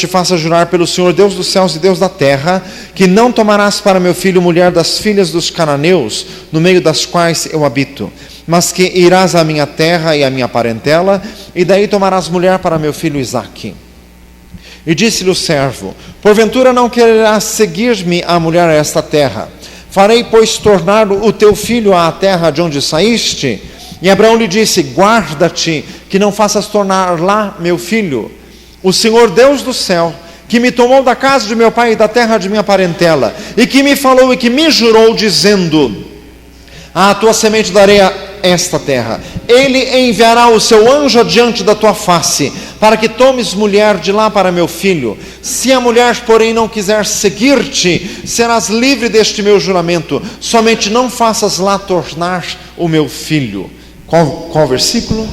te faça jurar pelo Senhor Deus dos céus e Deus da terra, que não tomarás para meu filho mulher das filhas dos cananeus, no meio das quais eu habito, mas que irás à minha terra e à minha parentela, e daí tomarás mulher para meu filho Isaque. E disse-lhe o servo: porventura não quererás seguir-me a mulher a esta terra? Farei, pois, tornar o teu filho à terra de onde saíste? E Abraão lhe disse: guarda-te, que não faças tornar lá meu filho. O Senhor Deus do céu, que me tomou da casa de meu pai e da terra de minha parentela, e que me falou e que me jurou, dizendo: à tua semente darei esta terra. Ele enviará o seu anjo adiante da tua face, para que tomes mulher de lá para meu filho. Se a mulher, porém, não quiser seguir-te, serás livre deste meu juramento. Somente não faças lá tornar o meu filho. Qual versículo?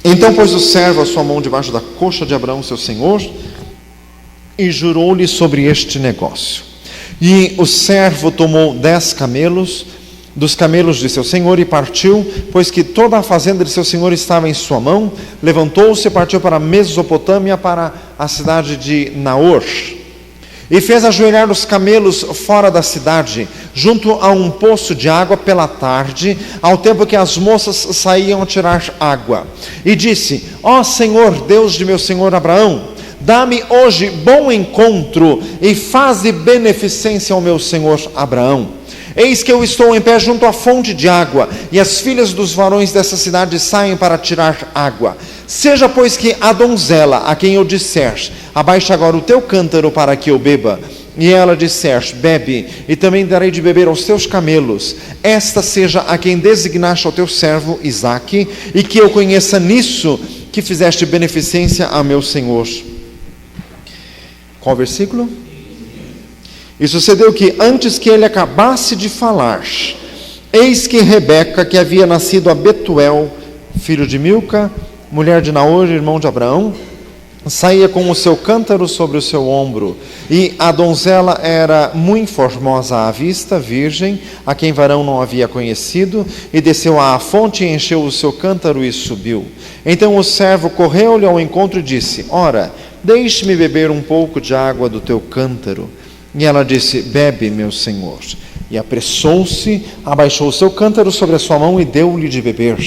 Então pôs o servo a sua mão debaixo da coxa de Abraão, seu senhor, e jurou-lhe sobre este negócio. E o servo tomou 10 camelos, dos camelos de seu senhor, e partiu, pois que toda a fazenda de seu senhor estava em sua mão. Levantou-se e partiu para a Mesopotâmia, para a cidade de Naor. E fez ajoelhar os camelos fora da cidade, junto a um poço de água pela tarde, ao tempo que as moças saíam a tirar água. E disse: ó Senhor, Deus de meu senhor Abraão, dá-me hoje bom encontro e faze beneficência ao meu senhor Abraão. Eis que eu estou em pé junto à fonte de água, e as filhas dos varões dessa cidade saem para tirar água. Seja, pois, que a donzela, a quem eu disser: abaixa agora o teu cântaro para que eu beba, e ela disser: bebe, e também darei de beber aos teus camelos. Esta seja a quem designaste ao teu servo Isaque, e que eu conheça nisso que fizeste beneficência a meu senhor. Qual versículo? E sucedeu que, antes que ele acabasse de falar, eis que Rebeca, que havia nascido a Betuel, filho de Milca, mulher de Naor, irmão de Abraão, saía com o seu cântaro sobre o seu ombro. E a donzela era muito formosa à vista, virgem, a quem varão não havia conhecido, e desceu à fonte, encheu o seu cântaro e subiu. Então o servo correu-lhe ao encontro e disse: ora, deixe-me beber um pouco de água do teu cântaro. E ela disse: bebe, meu senhor. E apressou-se, abaixou o seu cântaro sobre a sua mão e deu-lhe de beber.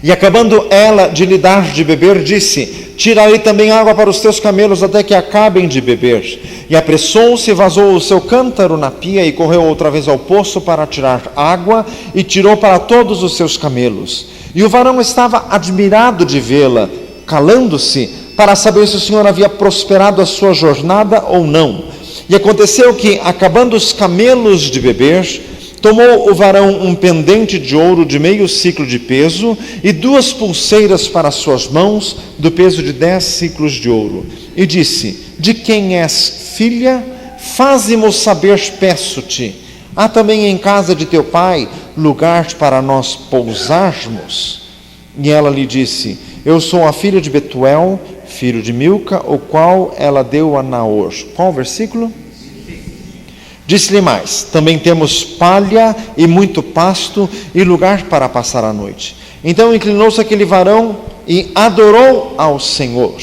E acabando ela de lhe dar de beber, disse: tirarei também água para os teus camelos até que acabem de beber. E apressou-se, vazou o seu cântaro na pia e correu outra vez ao poço para tirar água, e tirou para todos os seus camelos. E o varão estava admirado de vê-la, calando-se, para saber se o Senhor havia prosperado a sua jornada ou não. E aconteceu que, acabando os camelos de beber, tomou o varão um pendente de ouro de meio siclo de peso, e 2 pulseiras para as suas mãos, do peso de 10 siclos de ouro. E disse: de quem és filha? Faze-mo saber, peço-te. Há também em casa de teu pai lugar para nós pousarmos? E ela lhe disse: eu sou a filha de Betuel, filho de Milca, o qual ela deu a Naor. Qual versículo? Disse-lhe mais: também temos palha e muito pasto e lugar para passar a noite. Então inclinou-se aquele varão e adorou ao Senhor.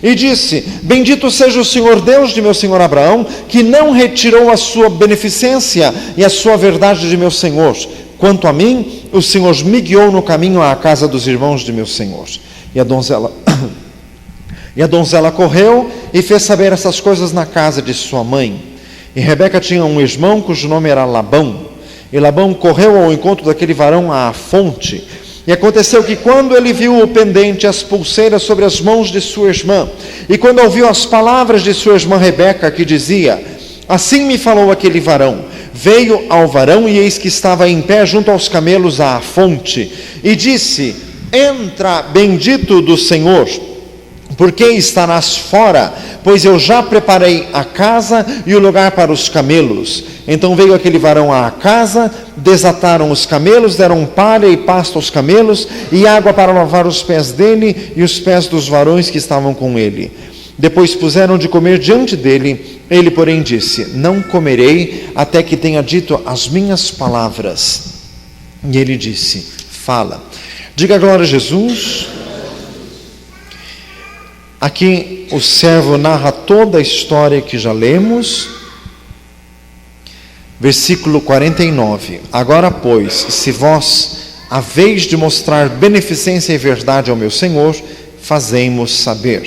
E disse: bendito seja o Senhor Deus de meu senhor Abraão, que não retirou a sua beneficência e a sua verdade de meu senhor. Quanto a mim, o Senhor me guiou no caminho à casa dos irmãos de meu senhor. E a donzela correu e fez saber essas coisas na casa de sua mãe. E Rebeca tinha um irmão cujo nome era Labão. E Labão correu ao encontro daquele varão à fonte. E aconteceu que, quando ele viu o pendente, as pulseiras sobre as mãos de sua irmã, e quando ouviu as palavras de sua irmã Rebeca, que dizia: assim me falou aquele varão, veio ao varão, e eis que estava em pé junto aos camelos à fonte, e disse: entra, bendito do Senhor, porque estarás fora, pois eu já preparei a casa e o lugar para os camelos. Então veio aquele varão à casa, desataram os camelos, deram palha e pasto aos camelos, e água para lavar os pés dele e os pés dos varões que estavam com ele. Depois puseram de comer diante dele. Ele, porém, disse: não comerei até que tenha dito as minhas palavras. E ele disse: fala. Diga glória a Jesus. Aqui o servo narra toda a história que já lemos. Versículo 49. Agora, pois, se vós haveis de mostrar beneficência e verdade ao meu Senhor, fazei-mo saber.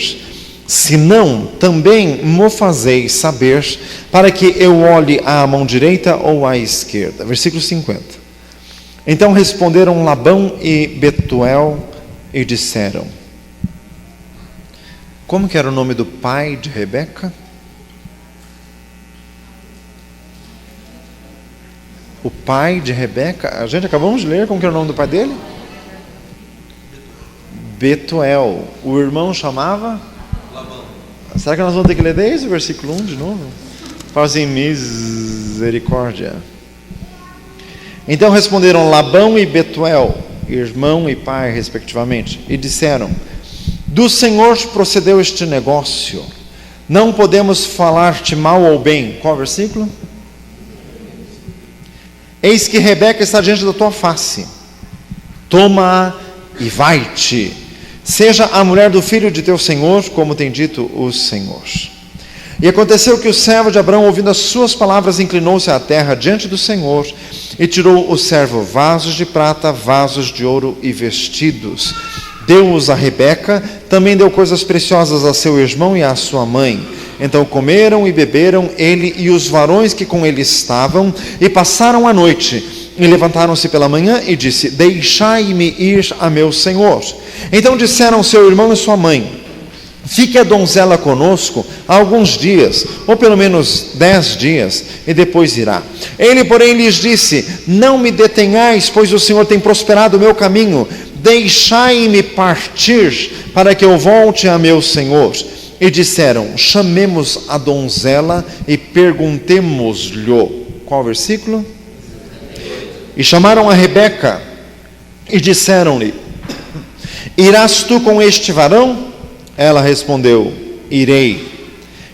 Se não, também mo fazeis saber, para que eu olhe à mão direita ou à esquerda. Versículo 50. Então responderam Labão e Betuel e disseram... Como que era o nome do pai de Rebeca? O pai de Rebeca, a gente acabamos de ler, como que era o nome do pai dele? Betuel. O irmão chamava? Labão. Será que nós vamos ter que ler desde o versículo 1 de novo? Fala assim, misericórdia. Então responderam Labão e Betuel, irmão e pai respectivamente, e disseram: do Senhor procedeu este negócio, não podemos falar-te mal ou bem. Qual versículo? Eis que Rebeca está diante da tua face, toma-a e vai-te, seja a mulher do filho de teu senhor, como tem dito o Senhor. E aconteceu que o servo de Abraão, ouvindo as suas palavras, inclinou-se à terra diante do Senhor, e tirou o servo vasos de prata, vasos de ouro e vestidos. Deu-os a Rebeca, também deu coisas preciosas a seu irmão e à sua mãe. Então comeram e beberam ele e os varões que com ele estavam, e passaram a noite. E levantaram-se pela manhã e disse: deixai-me ir a meu senhor. Então disseram seu irmão e sua mãe: fique a donzela conosco alguns dias, ou pelo menos 10 dias, e depois irá. Ele, porém, lhes disse: não me detenhais, pois o Senhor tem prosperado o meu caminho. Deixai-me partir, para que eu volte a meu senhor. E disseram: chamemos a donzela e perguntemos-lhe. Qual versículo? E chamaram a Rebeca e disseram-lhe: irás tu com este varão? Ela respondeu: irei.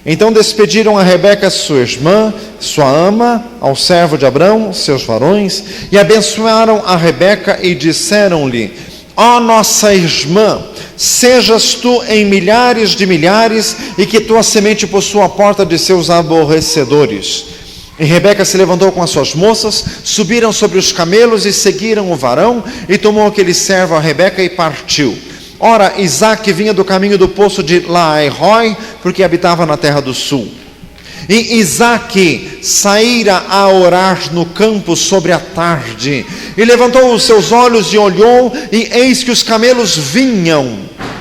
Então despediram a Rebeca, sua irmã, sua ama, ao servo de Abrão, seus varões, e abençoaram a Rebeca e disseram-lhe: ó nossa irmã, sejas tu em milhares de milhares, e que tua semente possua a porta de seus aborrecedores. E Rebeca se levantou com as suas moças, subiram sobre os camelos e seguiram o varão, e tomou aquele servo a Rebeca e partiu. Ora, Isaque vinha do caminho do poço de Laai-Roi, porque habitava na terra do sul. E Isaque saíra a orar no campo sobre a tarde, e levantou os seus olhos e olhou, e eis que os camelos vinham.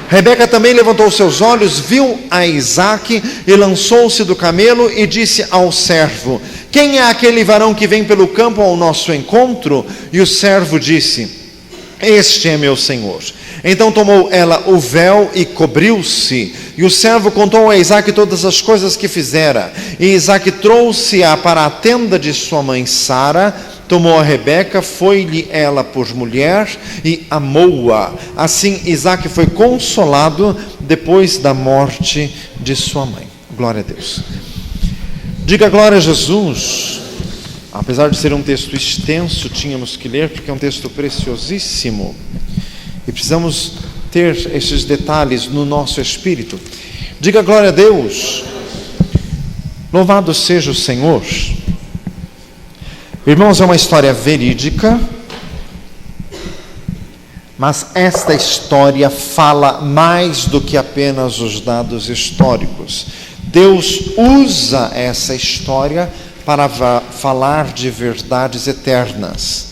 Rebeca também levantou os seus olhos, viu a Isaque, e lançou-se do camelo, e disse ao servo: quem é aquele varão que vem pelo campo ao nosso encontro? E o servo disse: este é meu senhor. Então tomou ela o véu e cobriu-se. E o servo contou a Isaque todas as coisas que fizera. E Isaque trouxe-a para a tenda de sua mãe Sara, tomou a Rebeca, foi-lhe ela por mulher e amou-a. Assim Isaque foi consolado depois da morte de sua mãe. Glória a Deus. Diga glória a Jesus. Apesar de ser um texto extenso, tínhamos que ler, porque é um texto preciosíssimo. E precisamos ter esses detalhes no nosso espírito. Diga glória a Deus. Louvado seja o Senhor. Irmãos, é uma história verídica, mas esta história fala mais do que apenas os dados históricos. Deus usa essa história para falar de verdades eternas.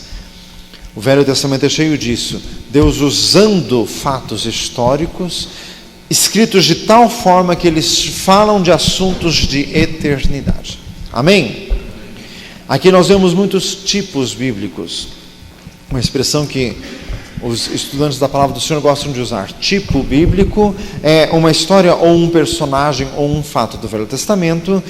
O Velho Testamento é cheio disso. Deus usando fatos históricos, escritos de tal forma que eles falam de assuntos de eternidade. Amém? Aqui nós vemos muitos tipos bíblicos. Uma expressão que os estudantes da palavra do Senhor gostam de usar. Tipo bíblico é uma história ou um personagem ou um fato do Velho Testamento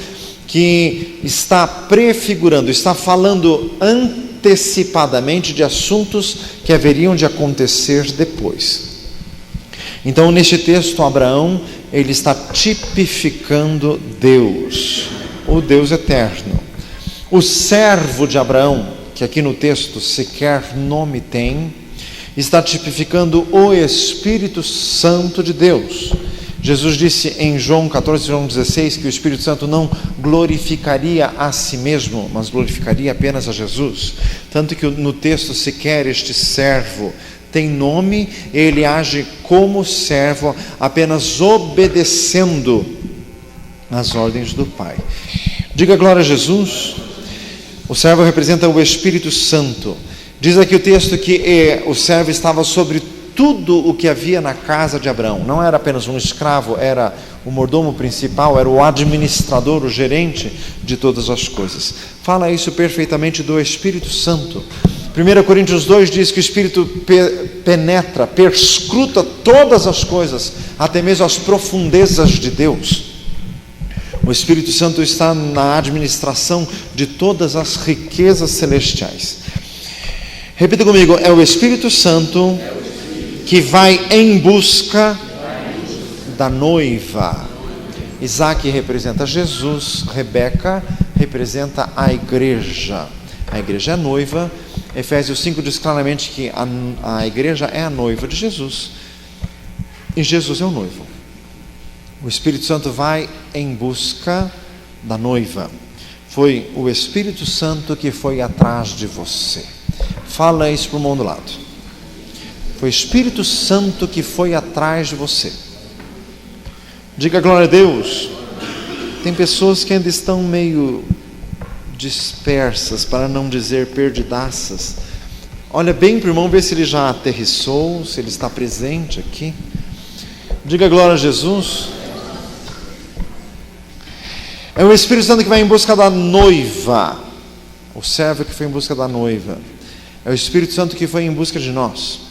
que está prefigurando, está falando antecipadamente de assuntos que haveriam de acontecer depois. Então, neste texto, Abraão, ele está tipificando Deus, o Deus eterno. O servo de Abraão, que aqui no texto sequer nome tem, está tipificando o Espírito Santo de Deus. Jesus disse em João 14, João 16, que o Espírito Santo não glorificaria a si mesmo, mas glorificaria apenas a Jesus. Tanto que no texto sequer este servo tem nome, ele age como servo, apenas obedecendo às ordens do Pai. Diga glória a Jesus. O servo representa o Espírito Santo. Diz aqui o texto que o servo estava sobre tudo o que havia na casa de Abraão. Não era apenas um escravo, era o mordomo principal, era o administrador, o gerente de todas as coisas. Fala isso perfeitamente do Espírito Santo. 1 Coríntios 2 diz que o Espírito penetra, perscruta todas as coisas, até mesmo as profundezas de Deus. O Espírito Santo está na administração de todas as riquezas celestiais. Repita comigo, é o Espírito Santo que vai em busca da noiva. Isaac representa Jesus, Rebeca representa a igreja. A igreja é a noiva. Efésios 5 diz claramente que a igreja é a noiva de Jesus. E Jesus é o noivo. O Espírito Santo vai em busca da noiva. Foi o Espírito Santo que foi atrás de você. Fala isso para o mundo do lado. Foi o Espírito Santo que foi atrás de você. Diga glória a Deus. Tem pessoas que ainda estão meio dispersas, para não dizer perdidaças. Olha bem para o irmão, vê se ele já aterrissou, se ele está presente aqui. Diga glória a Jesus. É o Espírito Santo que vai em busca da noiva. O servo que foi em busca da noiva. É o Espírito Santo que foi em busca de nós.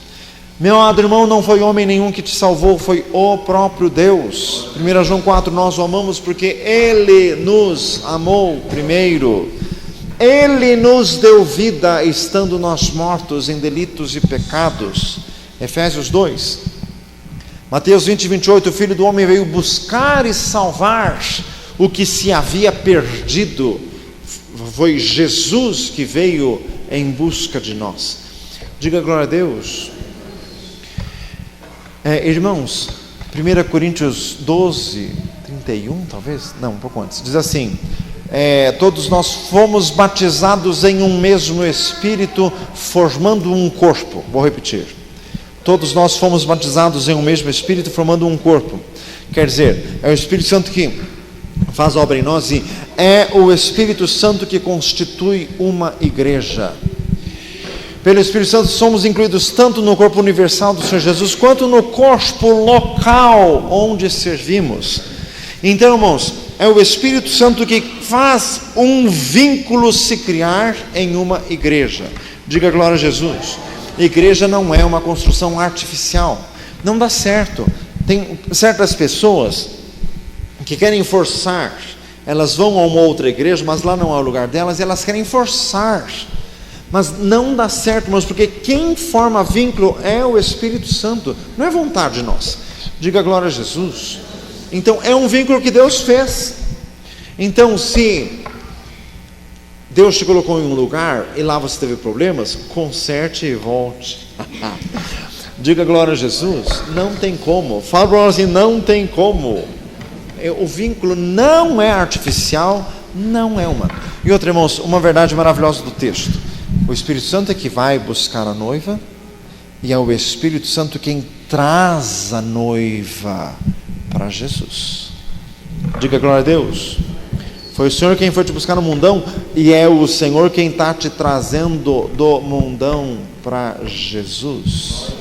Meu amado irmão, não foi homem nenhum que te salvou, foi o próprio Deus. 1 João 4, nós o amamos porque Ele nos amou primeiro. Ele nos deu vida, estando nós mortos em delitos e pecados. Efésios 2. Mateus 20, 28, o Filho do Homem veio buscar e salvar o que se havia perdido. Foi Jesus que veio em busca de nós. Diga glória a Deus. Irmãos, 1 Coríntios 12, 31 talvez? Não, um pouco antes. Diz assim, todos nós fomos batizados em um mesmo Espírito, formando um corpo. Vou repetir. Todos nós fomos batizados em um mesmo Espírito, formando um corpo. Quer dizer, é o Espírito Santo que faz obra em nós e é o Espírito Santo que constitui uma igreja. Pelo Espírito Santo somos incluídos tanto no corpo universal do Senhor Jesus, quanto no corpo local onde servimos. Então, irmãos, é o Espírito Santo que faz um vínculo se criar em uma igreja. Diga glória a Jesus. Igreja não é uma construção artificial. Não dá certo. Tem certas pessoas que querem forçar. Elas vão a uma outra igreja, mas lá não é o lugar delas, e elas querem forçar. Mas não dá certo, irmãos, porque quem forma vínculo é o Espírito Santo, não é vontade nossa. Diga glória a Jesus. Então é um vínculo que Deus fez. Então se Deus te colocou em um lugar e lá você teve problemas, conserte e volte. Diga glória a Jesus. Não tem como. Fala para nós assim, não tem como. O vínculo não é artificial, não é humano. E outra, irmãos, uma verdade maravilhosa do texto. O Espírito Santo é que vai buscar a noiva, e é o Espírito Santo quem traz a noiva para Jesus. Diga glória a Deus. Foi o Senhor quem foi te buscar no mundão, e é o Senhor quem está te trazendo do mundão para Jesus.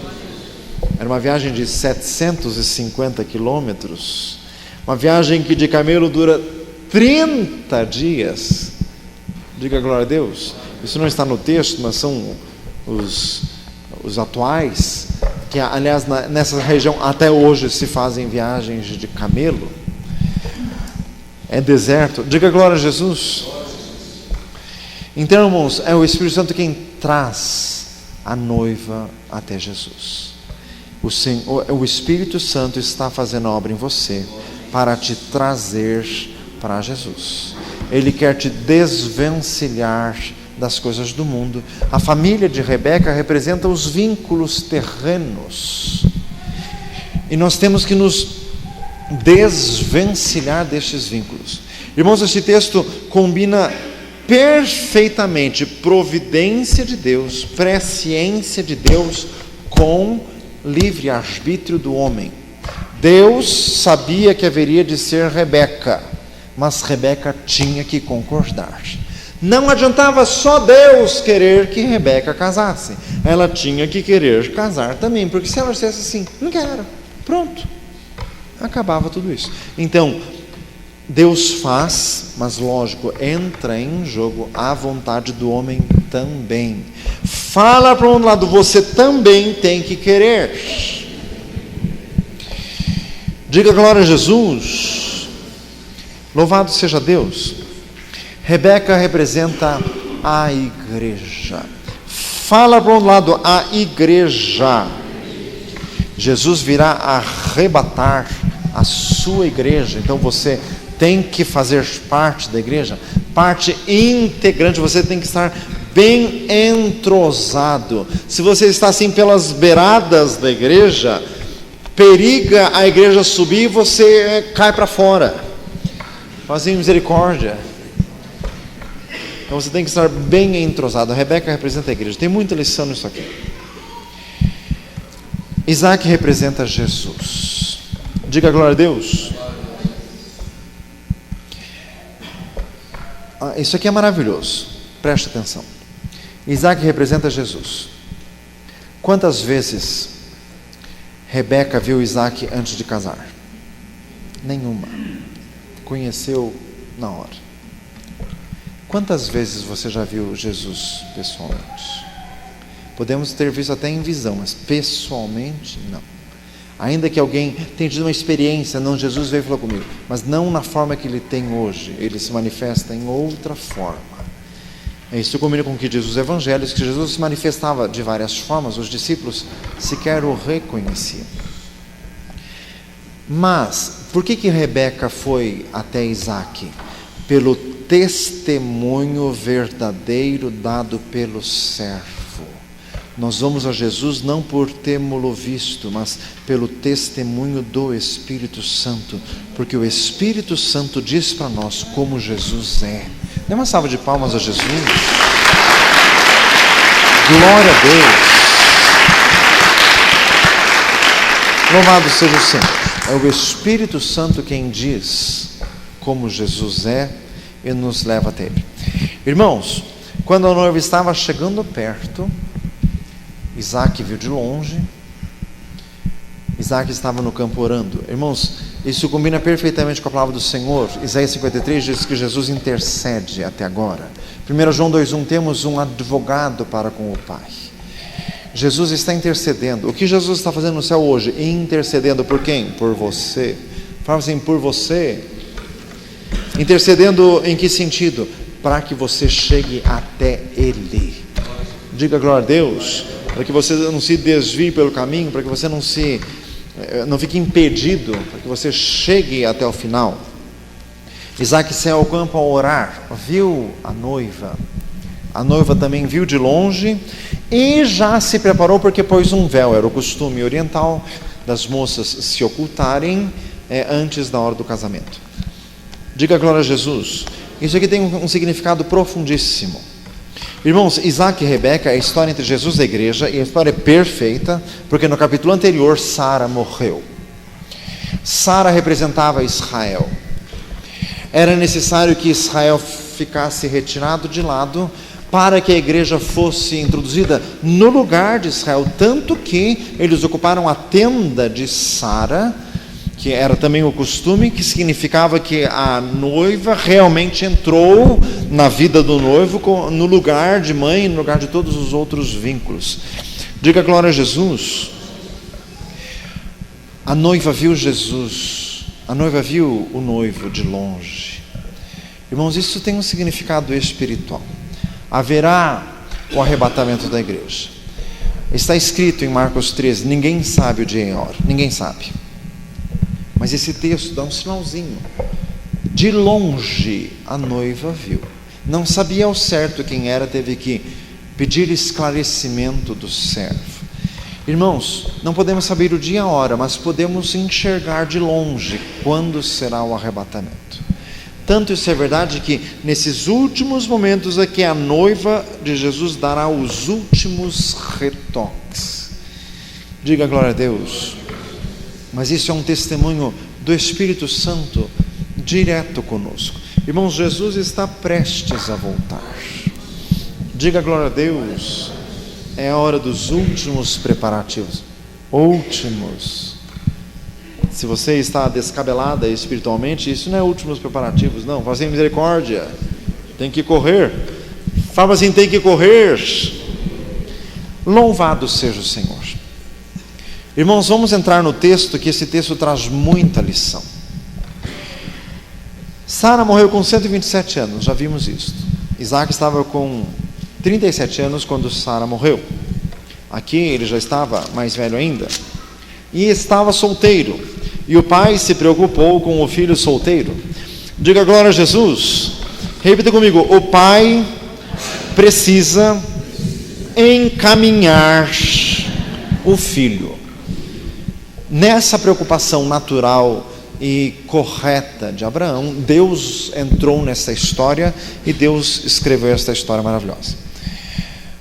Era uma viagem de 750 quilômetros, uma viagem que de camelo dura 30 dias. Diga glória a Deus. Isso não está no texto, mas são os atuais, que aliás nessa região até hoje se fazem viagens de camelo. É deserto. Diga glória a Jesus. Então, irmãos, é o Espírito Santo quem traz a noiva até Jesus. O Espírito Santo está fazendo a obra em você para te trazer para Jesus. Ele quer te desvencilhar das coisas do mundo. A família de Rebeca representa os vínculos terrenos. E nós temos que nos desvencilhar destes vínculos. Irmãos, este texto combina perfeitamente providência de Deus, presciência de Deus com livre-arbítrio do homem. Deus sabia que haveria de ser Rebeca, mas Rebeca tinha que concordar. Não adiantava só Deus querer que Rebeca casasse, ela tinha que querer casar também, porque se ela dissesse assim, não quero, pronto, acabava tudo isso. Então, Deus faz, mas lógico, entra em jogo a vontade do homem também. Fala para um lado, você também tem que querer. Diga glória a Jesus. Louvado seja Deus. Rebeca representa a igreja. Fala para um lado, a igreja. Jesus virá arrebatar a sua igreja, então você tem que fazer parte da igreja, parte integrante, você tem que estar bem entrosado. Se você está assim pelas beiradas da igreja, periga a igreja subir e você cai para fora. Fazem misericórdia. Então você tem que estar bem entrosado. A Rebeca representa a igreja. Tem muita lição nisso aqui. Isaac representa Jesus. Diga glória a Deus. Isso aqui é maravilhoso. Preste atenção. Isaac representa Jesus. Quantas vezes Rebeca viu Isaac antes de casar? Nenhuma. Conheceu na hora. Quantas vezes você já viu Jesus pessoalmente? Podemos ter visto até em visão, mas pessoalmente não. Ainda que alguém tenha tido uma experiência, não, Jesus veio e falou comigo, mas não na forma que ele tem hoje, ele se manifesta em outra forma. Isso combina com que diz os evangelhos, que Jesus se manifestava de várias formas, os discípulos sequer o reconheciam. Mas, por que Rebeca foi até Isaac? Pelo testemunho verdadeiro dado pelo servo. Nós vamos a Jesus não por tê-lo visto, mas pelo testemunho do Espírito Santo, porque o Espírito Santo diz para nós como Jesus é. Dê uma salva de palmas a Jesus. Glória a Deus. Louvado seja o Senhor. É o Espírito Santo quem diz como Jesus é e nos leva até Ele. Irmãos, quando a noiva estava chegando perto, Isaac viu de longe. Isaac estava no campo orando. Irmãos, isso combina perfeitamente com a palavra do Senhor. Isaías 53 diz que Jesus intercede até agora. 1 João 2,1, temos um advogado para com o Pai. Jesus está intercedendo. O que Jesus está fazendo no céu hoje? Intercedendo por quem? Por você. Fala assim, por você. Intercedendo em que sentido? Para que você chegue até Ele. Diga glória a Deus. Para que você não se desvie pelo caminho, para que você não fique impedido, para que você chegue até o final. Isaac saiu ao campo a orar, viu a noiva também viu de longe e já se preparou porque pôs um véu. Era o costume oriental das moças se ocultarem antes da hora do casamento. Diga glória a Jesus. Isso aqui tem um significado profundíssimo. Irmãos, Isaac e Rebeca é a história entre Jesus e a igreja, e a história é perfeita, porque no capítulo anterior, Sara morreu. Sara representava Israel. Era necessário que Israel ficasse retirado de lado, para que a igreja fosse introduzida no lugar de Israel, tanto que eles ocuparam a tenda de Sara, que era também o costume, que significava que a noiva realmente entrou na vida do noivo no lugar de mãe, no lugar de todos os outros vínculos. Diga glória a Jesus. A noiva viu Jesus, a noiva viu o noivo de longe. Irmãos, isso tem um significado espiritual. Haverá o arrebatamento da igreja. Está escrito em Marcos 13, ninguém sabe o dia e a hora, ninguém sabe. Mas esse texto dá um sinalzinho. De longe a noiva viu. Não sabia ao certo quem era, teve que pedir esclarecimento do servo. Irmãos, não podemos saber o dia e a hora, mas podemos enxergar de longe quando será o arrebatamento. Tanto isso é verdade que nesses últimos momentos aqui a noiva de Jesus dará os últimos retoques. Diga glória a Deus. Mas isso é um testemunho do Espírito Santo direto conosco. Irmãos, Jesus está prestes a voltar. Diga glória a Deus. É a hora dos últimos preparativos. Últimos. Se você está descabelada espiritualmente, isso não é últimos preparativos, não. Fala assim, misericórdia. Tem que correr. Fala assim, tem que correr. Louvado seja o Senhor. Irmãos, vamos entrar no texto, que esse texto traz muita lição. Sara morreu com 127 anos, já vimos isso. Isaac estava com 37 anos quando Sara morreu. Aqui ele já estava mais velho ainda. E estava solteiro. E o pai se preocupou com o filho solteiro. Diga glória a Jesus. Repita comigo. O pai precisa encaminhar o filho. Nessa preocupação natural e correta de Abraão, Deus entrou nessa história e Deus escreveu esta história maravilhosa.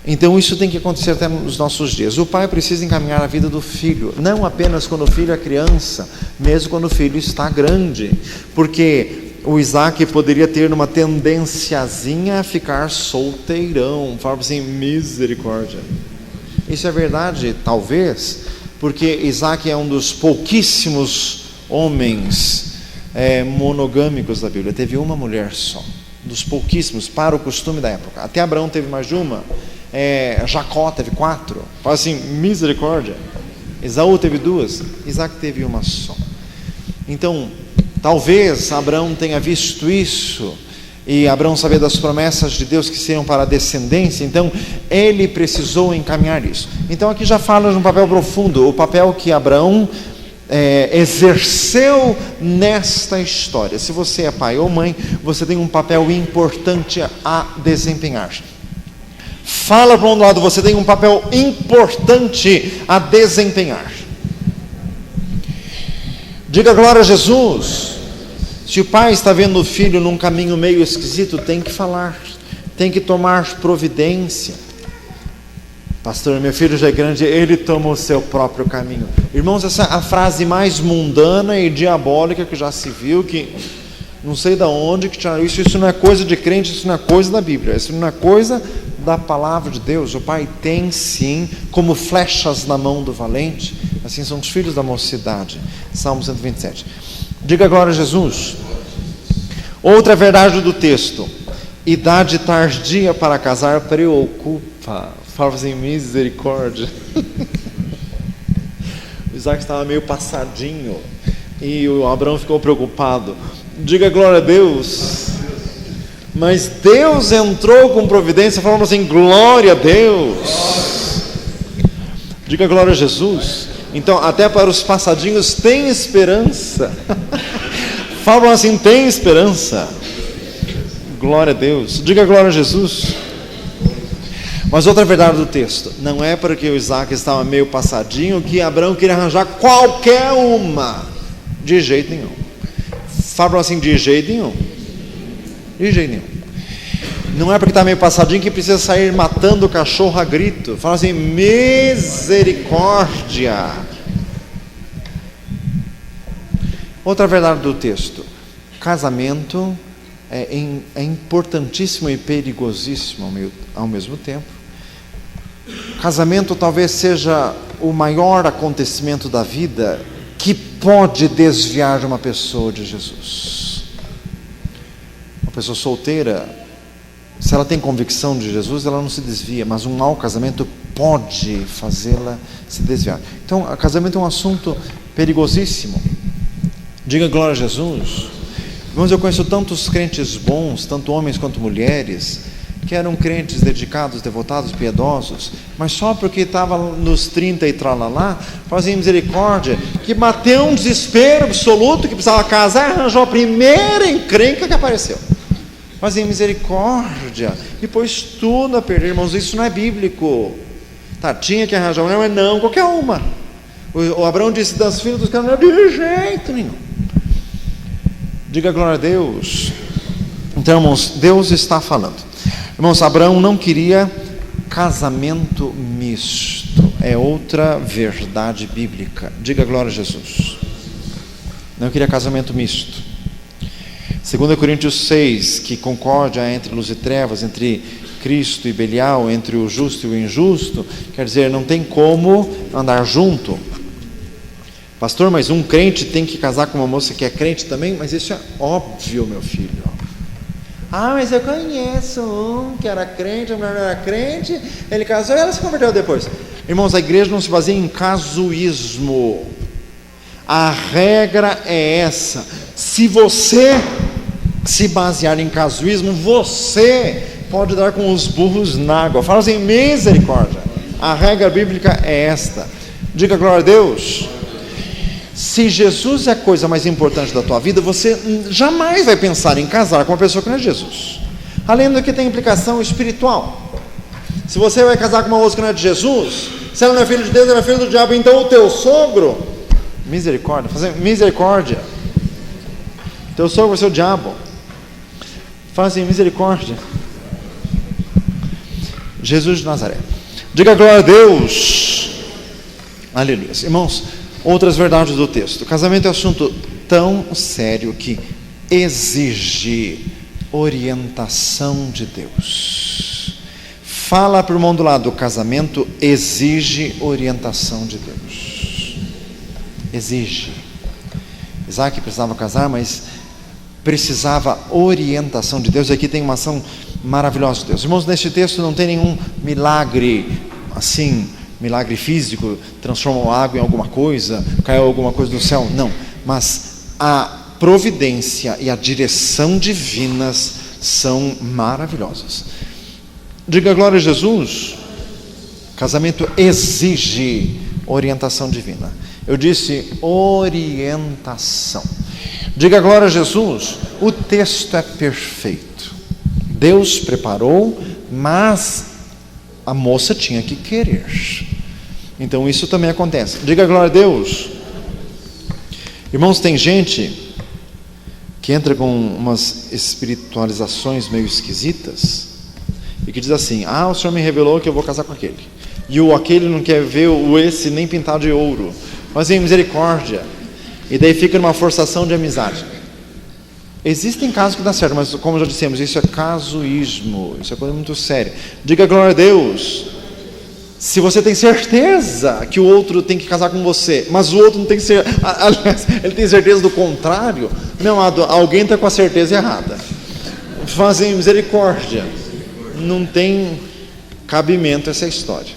Então isso tem que acontecer até nos nossos dias. O pai precisa encaminhar a vida do filho, não apenas quando o filho é criança, mesmo quando o filho está grande, porque o Isaac poderia ter uma tendenciazinha a ficar solteirão. Fala assim, misericórdia. Isso é verdade, talvez, porque Isaac é um dos pouquíssimos homens monogâmicos da Bíblia. Teve uma mulher só, dos pouquíssimos, para o costume da época. Até Abraão teve mais de uma. Jacó teve 4. Fala assim, misericórdia. Esaú teve 2. Isaac teve uma só. Então, talvez Abraão tenha visto isso, e Abraão sabia das promessas de Deus que seriam para a descendência, então ele precisou encaminhar isso. Então aqui já fala de um papel profundo, o papel que Abraão exerceu nesta história. Se você é pai ou mãe, você tem um papel importante a desempenhar. Fala para um lado, você tem um papel importante a desempenhar. Diga glória a Jesus. Se o pai está vendo o filho num caminho meio esquisito, tem que falar, tem que tomar providência. Pastor, meu filho já é grande, ele toma o seu próprio caminho. Irmãos, essa é a frase mais mundana e diabólica que já se viu, que não sei de onde que tiraram isso. Isso não é coisa de crente, isso não é coisa da Bíblia, isso não é coisa da palavra de Deus. O pai tem sim, como flechas na mão do valente, assim são os filhos da mocidade. Salmo 127. Diga glória a Jesus. Outra verdade do texto: idade tardia para casar preocupa. Fala assim, misericórdia. O Isaac estava meio passadinho e o Abraão ficou preocupado. Diga glória a Deus. Mas Deus entrou com providência, falando assim, glória a Deus. Diga glória a Jesus. Então, até para os passadinhos tem esperança. Falam assim, tem esperança. Glória a Deus. Diga glória a Jesus. Mas outra verdade do texto, não é porque o Isaac estava meio passadinho que Abraão queria arranjar qualquer uma. De jeito nenhum. Falam assim, de jeito nenhum. De jeito nenhum. Não é porque está meio passadinho que precisa sair matando o cachorro a grito. Fala assim, misericórdia. Outra verdade do texto: casamento é importantíssimo e perigosíssimo ao mesmo tempo. Casamento talvez seja o maior acontecimento da vida que pode desviar uma pessoa de Jesus. Uma pessoa solteira, se ela tem convicção de Jesus, ela não se desvia, mas um mau casamento pode fazê-la se desviar. Então, o casamento é um assunto perigosíssimo. Diga glória a Jesus. Irmãos, eu conheço tantos crentes bons, tanto homens quanto mulheres, que eram crentes dedicados, devotados, piedosos, mas só porque estava nos 30 e tralalá, fazia misericórdia, que bateu um desespero absoluto, que precisava casar, arranjou a primeira encrenca que apareceu. Fazia misericórdia, e pôs tudo a perder. Irmãos, isso não é bíblico. Tá, tinha que arranjar uma mulher, mas não qualquer uma. O Abraão disse das filhas dos cananeus, de jeito nenhum. Diga glória a Deus. Então, irmãos, Deus está falando. Irmãos, Abraão não queria casamento misto. É outra verdade bíblica. Diga glória a Jesus. Não queria casamento misto. 2 Coríntios 6, que concórdia entre luz e trevas, entre Cristo e Belial, entre o justo e o injusto, quer dizer, não tem como andar junto. Pastor, mas um crente tem que casar com uma moça que é crente também? Mas isso é óbvio, meu filho. Ah, mas eu conheço um que era crente, a mulher não era crente, ele casou e ela se converteu depois. Irmãos, a igreja não se baseia em casuísmo. A regra é essa. Se você se basear em casuísmo, você pode dar com os burros na água. Fala assim, misericórdia. A regra bíblica é esta. Diga glória a Deus. Se Jesus é a coisa mais importante da tua vida, você jamais vai pensar em casar com uma pessoa que não é Jesus. Além do que tem implicação espiritual. Se você vai casar com uma moça que não é de Jesus, se ela não é filho de Deus, ela é filho do diabo, então o teu sogro, misericórdia, misericórdia. Teu sogro vai ser o diabo. Fala assim, misericórdia. Jesus de Nazaré. Diga glória a Deus. Aleluia. Irmãos, outras verdades do texto. O casamento é um assunto tão sério que exige orientação de Deus. Fala para o irmão do lado, o casamento exige orientação de Deus. Exige. Isaac precisava casar, mas precisava orientação de Deus. Aqui tem uma ação maravilhosa de Deus. Irmãos, neste texto não tem nenhum milagre, assim, milagre físico, transformou água em alguma coisa, caiu alguma coisa do céu, não. Mas a providência e a direção divinas são maravilhosas. Diga glória a Jesus. Casamento exige orientação divina. Eu disse orientação. Diga glória a Jesus. O texto é perfeito. Deus preparou, mas a moça tinha que querer. Então isso também acontece. Diga glória a Deus. Irmãos, tem gente que entra com umas espiritualizações meio esquisitas e que diz assim, o Senhor me revelou que eu vou casar com aquele, e o aquele não quer ver o esse nem pintado de ouro, mas em misericórdia, e daí fica numa forçação de amizade. Existem casos que dá certo, mas como já dissemos, isso é casuísmo, isso é coisa muito séria. Diga glória a Deus. Se você tem certeza que o outro tem que casar com você, mas o outro não tem que ser, aliás, ele tem certeza do contrário, meu amado, alguém está com a certeza errada. Fazem misericórdia. Não tem cabimento essa história.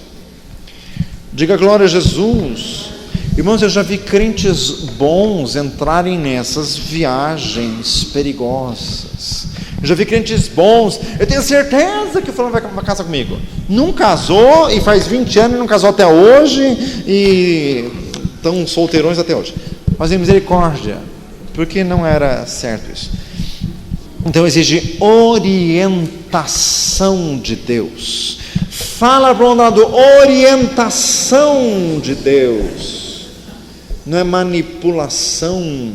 Diga glória a Jesus. Irmãos, eu já vi crentes bons entrarem nessas viagens perigosas. Eu já vi crentes bons, eu tenho certeza que o fulano vai casar comigo. Não casou, e faz 20 anos e não casou até hoje, e estão solteirões até hoje. Fazem misericórdia, porque não era certo isso. Então exige orientação de Deus. Fala para o lado, orientação de Deus. Não é manipulação,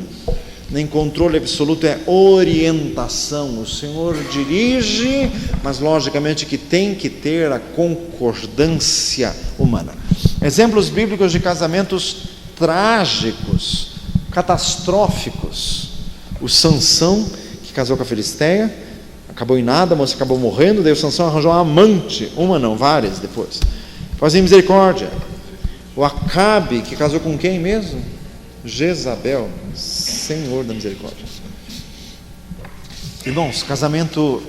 nem controle absoluto, é orientação. O Senhor dirige, mas logicamente que tem que ter a concordância humana. Exemplos bíblicos de casamentos trágicos, catastróficos. O Sansão, que casou com a Filisteia, acabou em nada, a moça acabou morrendo, daí o Sansão arranjou uma amante, uma não, várias depois. Fazem misericórdia. O Acabe, que casou com quem mesmo? Jezabel, Senhor da misericórdia. Irmãos, casamento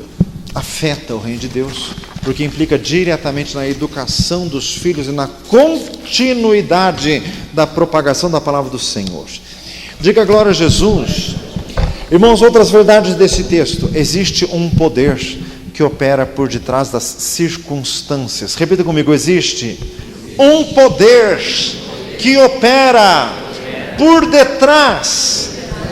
afeta o reino de Deus, porque implica diretamente na educação dos filhos e na continuidade da propagação da palavra do Senhor. Diga glória a Jesus. Irmãos, outras verdades desse texto. Existe um poder que opera por detrás das circunstâncias. Repita comigo, existe um poder que opera por detrás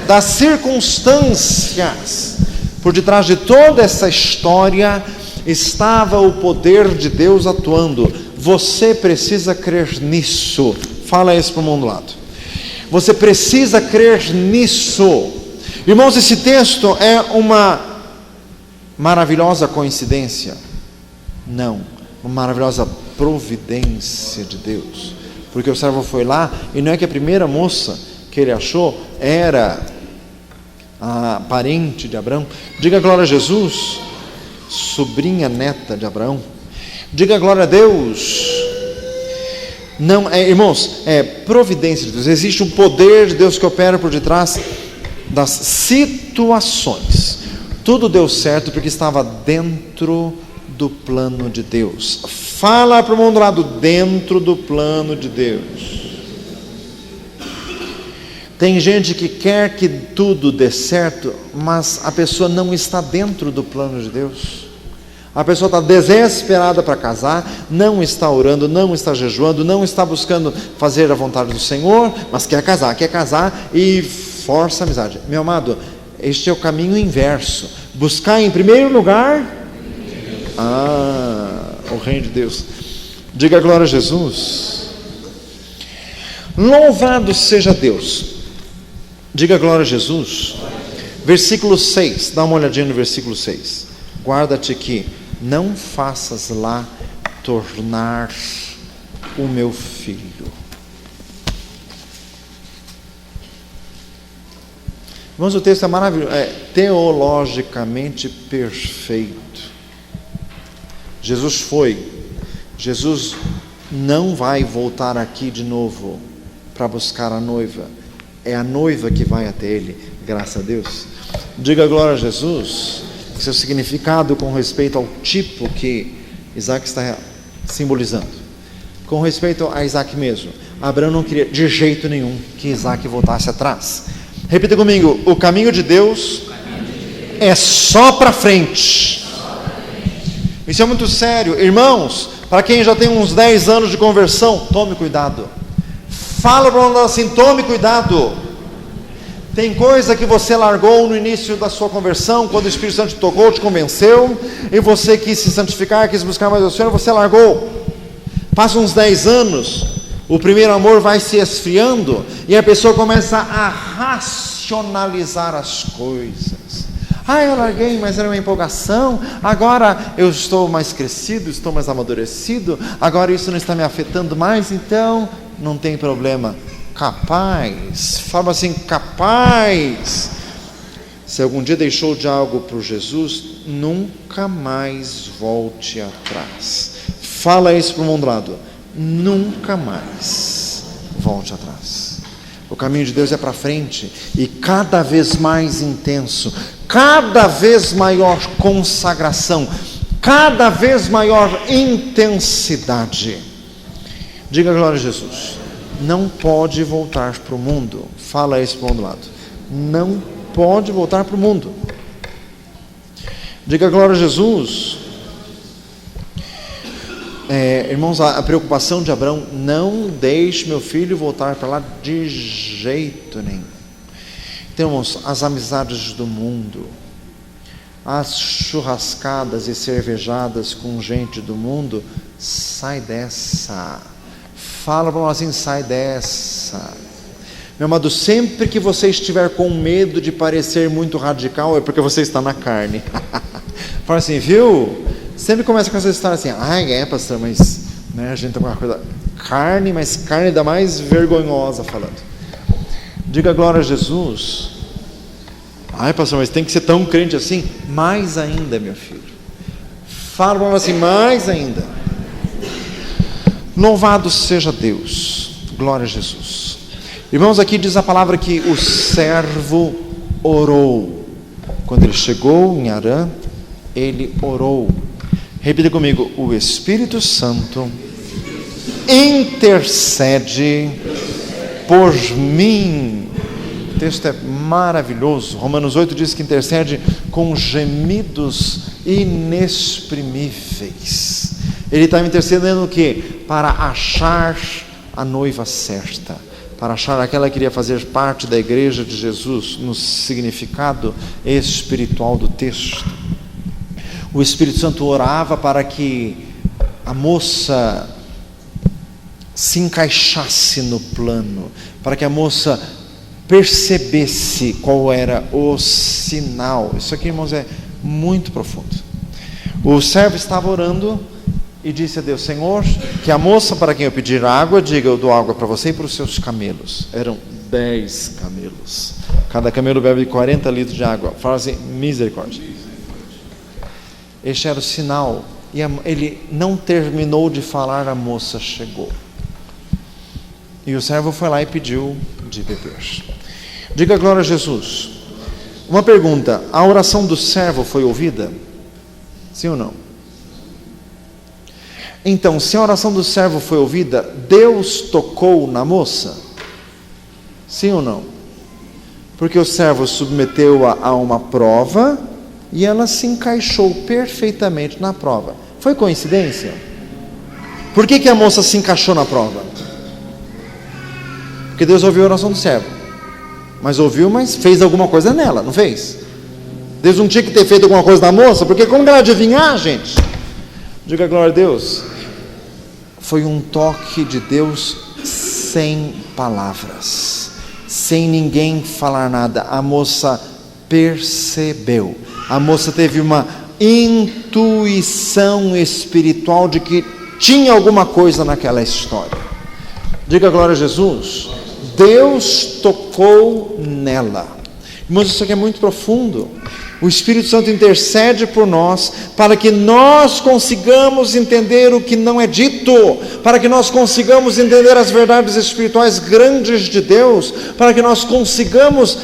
das circunstâncias. Por detrás de toda essa história estava o poder de Deus atuando. Você precisa crer nisso. Fala isso para o mundo do lado. Você precisa crer nisso. Irmãos, esse texto é uma maravilhosa coincidência? Não, uma maravilhosa providência de Deus. Porque o servo foi lá, e não é que a primeira moça que ele achou era a parente de Abraão. Diga glória a Jesus, sobrinha neta de Abraão. Diga glória a Deus. Não, irmãos, é providência de Deus. Existe um poder de Deus que opera por detrás das situações. Tudo deu certo porque estava dentro do plano de Deus. Fala para o mundo lá, dentro do plano de Deus. Tem gente que quer que tudo dê certo, mas a pessoa não está dentro do plano de Deus. A pessoa está desesperada para casar, não está orando, não está jejuando, não está buscando fazer a vontade do Senhor, mas quer casar e força a amizade. Meu amado, este é o caminho inverso. Buscar em primeiro lugar o reino de Deus. Diga glória a Jesus. Louvado seja Deus. Diga glória a Jesus. Versículo 6, dá uma olhadinha no versículo 6. Guarda-te que não faças lá tornar o meu filho. Irmãos, o texto é maravilhoso, é teologicamente perfeito. Jesus não vai voltar aqui de novo para buscar a noiva. É a noiva que vai até ele, graças a Deus. Diga glória a Jesus. Seu significado com respeito ao tipo que Isaac está simbolizando. Com respeito a Isaac mesmo, Abraão não queria de jeito nenhum que Isaac voltasse atrás. Repita comigo: o caminho de Deus é só para frente. Isso é muito sério. Irmãos, para quem já tem uns 10 anos de conversão, tome cuidado. Fala para o mundo assim: tome cuidado. Tem coisa que você largou no início da sua conversão, quando o Espírito Santo te tocou, te convenceu, e você quis se santificar, quis buscar mais o Senhor, você largou. Passa uns 10 anos, o primeiro amor vai se esfriando, e a pessoa começa a racionalizar as coisas. Eu larguei, mas era uma empolgação, agora eu estou mais crescido, estou mais amadurecido, agora isso não está me afetando mais, então não tem problema. Capaz, fala assim, capaz. Se algum dia deixou de algo por Jesus, nunca mais volte atrás. Fala isso para o mundo do lado, nunca mais volte atrás. O caminho de Deus é para frente, e cada vez mais intenso, cada vez maior consagração, cada vez maior intensidade. Diga glória a Jesus. Não pode voltar para o mundo. Fala isso para o mundo do lado. Não pode voltar para o mundo. Diga glória a Jesus. Irmãos, a preocupação de Abraão: não deixe meu filho voltar para lá de jeito nenhum. Então, irmãos, as amizades do mundo, as churrascadas e cervejadas com gente do mundo, sai dessa. Fala para nós assim: sai dessa. Meu amado, sempre que você estiver com medo de parecer muito radical, é porque você está na carne. Fala assim, viu? Sempre começa com essa história assim: pastor, mas a gente tem uma coisa, carne, mas carne ainda mais vergonhosa falando. Diga glória a Jesus. Pastor, mas tem que ser tão crente assim? Mais ainda, meu filho. Fala para nós assim: mais ainda. Louvado seja Deus, glória a Jesus. Irmãos, aqui diz a palavra que o servo orou. Quando ele chegou em Harã, ele orou. Repita comigo: o Espírito Santo intercede por mim. O texto é maravilhoso. Romanos 8 diz que intercede com gemidos inexprimíveis. Ele estava intercedendo o quê? Para achar a noiva certa, para achar aquela que queria fazer parte da igreja de Jesus, no significado espiritual do texto. O Espírito Santo orava para que a moça se encaixasse no plano, para que a moça percebesse qual era o sinal. Isso aqui, irmãos, é muito profundo. O servo estava orando e disse a Deus: Senhor, que a moça para quem eu pedir água, diga: eu dou água para você e para os seus camelos. Eram 10 camelos. Cada camelo bebe 40 litros de água. Fala assim: misericórdia. Este era o sinal. E ele não terminou de falar, a moça chegou. E o servo foi lá e pediu de beber. Diga glória a Jesus. Uma pergunta: a oração do servo foi ouvida? Sim ou não? Então, se a oração do servo foi ouvida, Deus tocou na moça? Sim ou não? Porque o servo submeteu-a a uma prova e ela se encaixou perfeitamente na prova. Foi coincidência? Por que a moça se encaixou na prova? Porque Deus ouviu a oração do servo. Mas fez alguma coisa nela, não fez? Deus não tinha que ter feito alguma coisa na moça, porque como ela adivinhar, gente? Diga glória a Deus. Foi um toque de Deus sem palavras, sem ninguém falar nada. A moça percebeu. A moça teve uma intuição espiritual de que tinha alguma coisa naquela história. Diga glória a Jesus. Deus tocou nela. Irmãos, isso aqui é muito profundo. O Espírito Santo intercede por nós, para que nós consigamos entender o que não é dito, para que nós consigamos entender as verdades espirituais grandes de Deus, para que nós consigamos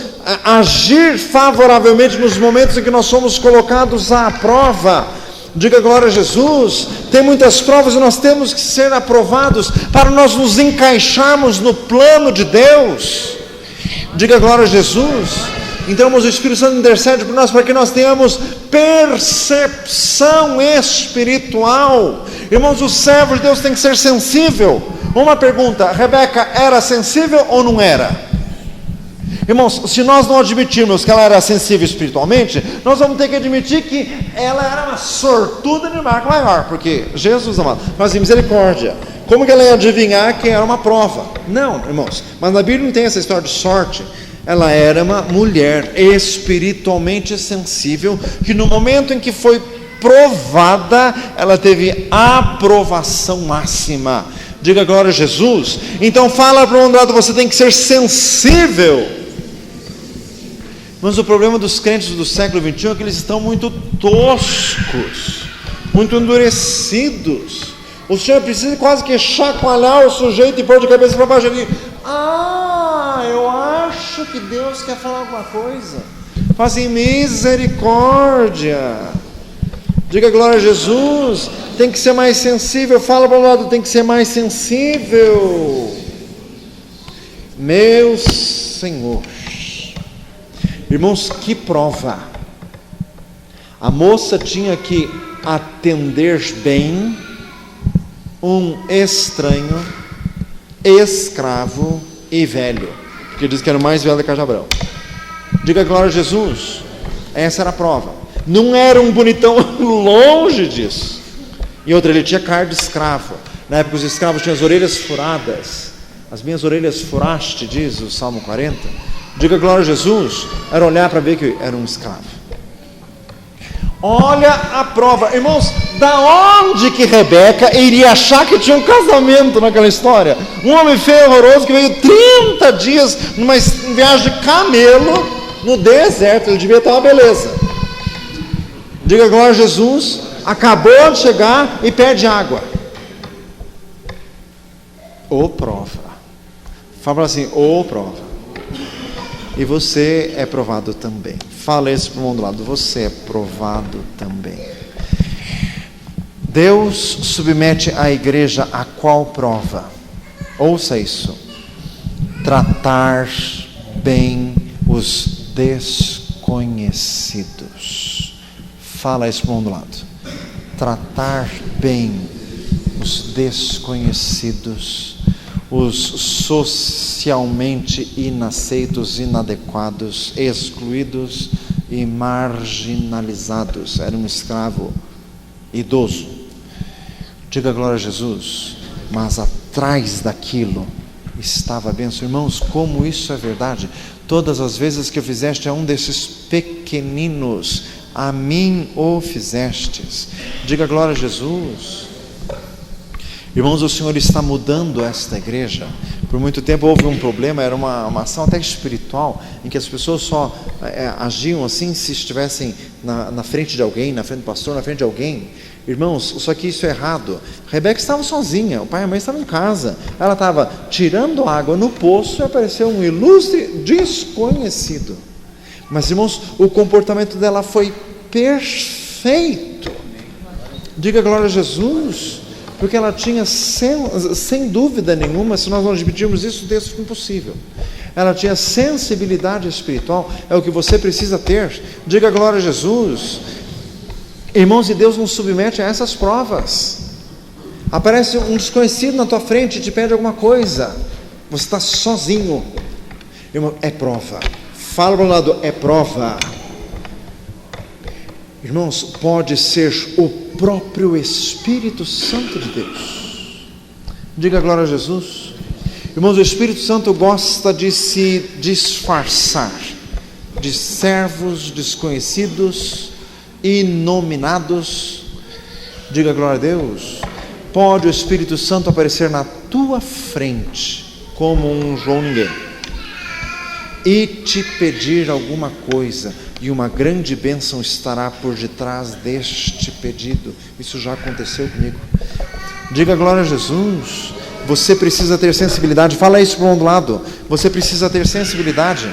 agir favoravelmente nos momentos em que nós somos colocados à prova. Diga glória a Jesus. Tem muitas provas e nós temos que ser aprovados, para nós nos encaixarmos no plano de Deus. Diga glória a Jesus. Então, o Espírito Santo intercede por nós, para que nós tenhamos percepção espiritual. Irmãos, o servo de Deus tem que ser sensível. Uma pergunta: Rebeca era sensível ou não era? Irmãos, se nós não admitirmos que ela era sensível espiritualmente, nós vamos ter que admitir que ela era uma sortuda de marca maior, porque Jesus amado, mas em misericórdia, como que ela ia adivinhar que era uma prova? Não, irmãos, mas na Bíblia não tem essa história de sorte. Ela era uma mulher espiritualmente sensível, que no momento em que foi provada, ela teve aprovação máxima. Diga glória a Jesus. Então fala para o outro lado: você tem que ser sensível. Mas o problema dos crentes do século XXI é que eles estão muito toscos, muito endurecidos. O Senhor precisa quase que chacoalhar o sujeito e pôr de cabeça para baixo ali. Eu acho que Deus quer falar alguma coisa. Fazem misericórdia. Diga glória a Jesus. Tem que ser mais sensível. Fala para o lado: tem que ser mais sensível. Meu Senhor. Irmãos, que prova. A moça tinha que atender bem um estranho, escravo e velho, porque diz que era o mais velho da Cajabrão. Diga glória a Jesus. Essa era a prova. Não era um bonitão, longe disso. E outra, ele tinha cara de escravo. Na época os escravos tinham as orelhas furadas. As minhas orelhas furaste, diz o Salmo 40. Diga glória a Jesus. Era olhar para ver que era um escravo. Olha a prova. Irmãos, da onde que Rebeca iria achar que tinha um casamento naquela história? Um homem feio, horroroso, que veio 30 dias numa viagem de camelo no deserto. Ele devia ter uma beleza. Diga glória a Jesus. Acabou de chegar e pede água. Ô prova. Fala assim: ô prova. E você é provado também. Fala isso para o mundo do lado: você é provado também. Deus submete a igreja a qual prova? Ouça isso: tratar bem os desconhecidos. Fala isso para o mundo do lado: tratar bem os desconhecidos, os socialmente inaceitos, inadequados, excluídos e marginalizados. Era um escravo idoso. Diga glória a Jesus. Mas a trás daquilo estava a bênção. Irmãos, como isso é verdade? Todas as vezes que o fizeste a um desses pequeninos, a mim o fizestes. Diga glória a Jesus. Irmãos, o Senhor está mudando esta igreja. Por muito tempo houve um problema, era uma ação até espiritual, em que as pessoas só agiam assim se estivessem na frente de alguém, na frente do pastor, na frente de alguém. Irmãos, só que isso é errado. Rebeca estava sozinha, o pai e a mãe estavam em casa. Ela estava tirando água no poço e apareceu um ilustre desconhecido. Mas, irmãos, o comportamento dela foi perfeito. Diga glória a Jesus. Porque ela tinha, sem dúvida nenhuma, se nós não admitirmos isso, o texto fica impossível. Ela tinha sensibilidade espiritual, é o que você precisa ter. Diga glória a Jesus. Irmãos, e Deus nos submete a essas provas. Aparece um desconhecido na tua frente e te pede alguma coisa. Você está sozinho. Irmão, é prova. Fala para o lado, é prova. Irmãos, pode ser o próprio Espírito Santo de Deus. Diga glória a Jesus. Irmãos, o Espírito Santo gosta de se disfarçar de servos desconhecidos, inominados. Diga glória a Deus. Pode o Espírito Santo aparecer na tua frente como um João Ninguém e te pedir alguma coisa, e uma grande bênção estará por detrás deste pedido. Isso já aconteceu comigo. Diga glória a Jesus. Você precisa ter sensibilidade. Fala isso para o outro lado. Você precisa ter sensibilidade.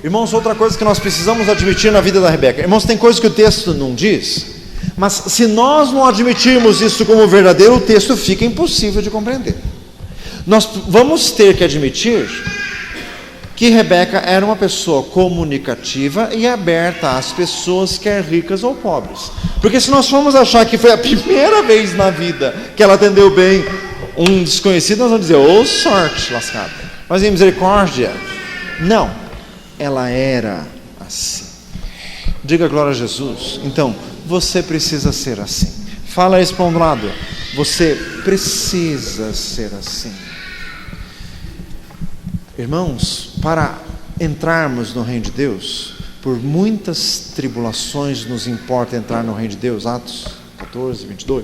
Irmãos, outra coisa que nós precisamos admitir na vida da Rebeca. Irmãos, tem coisa que o texto não diz, mas se nós não admitirmos isso como verdadeiro, o texto fica impossível de compreender. Nós vamos ter que admitir que Rebeca era uma pessoa comunicativa e aberta às pessoas, quer ricas ou pobres. Porque se nós formos achar que foi a primeira vez na vida que ela atendeu bem um desconhecido, nós vamos dizer, ô sorte lascada. Mas em misericórdia, não, ela era assim. Diga glória a Jesus. Então, você precisa ser assim. Fala isso para um lado, você precisa ser assim. Irmãos, para entrarmos no reino de Deus, por muitas tribulações nos importa entrar no reino de Deus. Atos 14, 22.